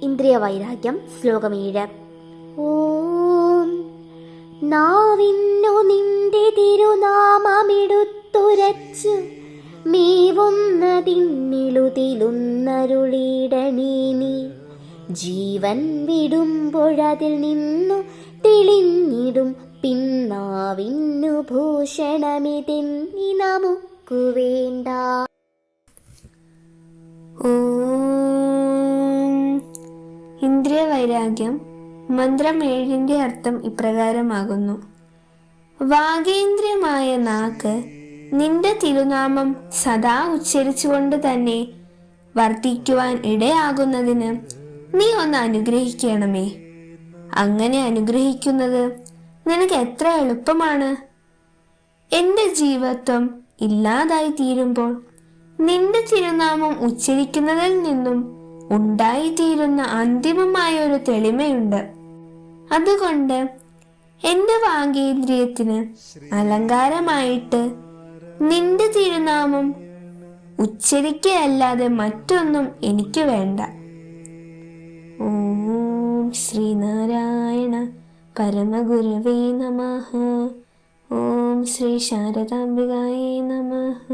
ഇന്ദ്രിയവൈരാഗ്യം ശ്ലോകം 7. ഓം നാവിന്നു നിന്റെ തിരുനാമമെടുത്തുരച്ചു മേവുന്നതിന്നിളുതിലുന്നരുളിടണീ നീ. ജീവൻ വിടുമ്പോഴതിൽ നിന്നു തെളിഞ്ഞിടും പിന്നാവിന്നു ഭൂഷണമിതെന്നി നമുക്കു വേണ്ട. ഇന്ദ്രിയവൈരാഗ്യം മന്ത്രം 7 അർത്ഥം ഇപ്രകാരമാകുന്നു. വാഗേന്ദ്രിയമായ നാക്ക് നിന്റെ തിരുനാമം സദാ ഉച്ചരിച്ചുകൊണ്ട് തന്നെ വർത്തിക്കുവാൻ ഇടയാകുന്നതിന് നീ ഒന്ന് അനുഗ്രഹിക്കണമേ. അങ്ങനെ അനുഗ്രഹിക്കുന്നത് നിനക്ക് എത്ര എളുപ്പമാണ്. എൻ്റെ ജീവത്വം ഇല്ലാതായി തീരുമ്പോൾ നിന്റെ തിരുനാമം ഉച്ചരിക്കുന്നതിൽ നിന്നും ഉണ്ടായിത്തീരുന്ന അന്തിമമായ ഒരു തെളിമയുണ്ട്. അതുകൊണ്ട് എൻ്റെ വാഗേന്ദ്രിയത്തിന് അലങ്കാരമായിട്ട് നിന്റെ തിരുനാമം ഉച്ചരിക്കയല്ലാതെ മറ്റൊന്നും എനിക്ക് വേണ്ട. ഓം ശ്രീനാരായണ പരമഗുരവേ നമഃ. ഓം ശ്രീ ശാരദാംബികായേ നമഃ.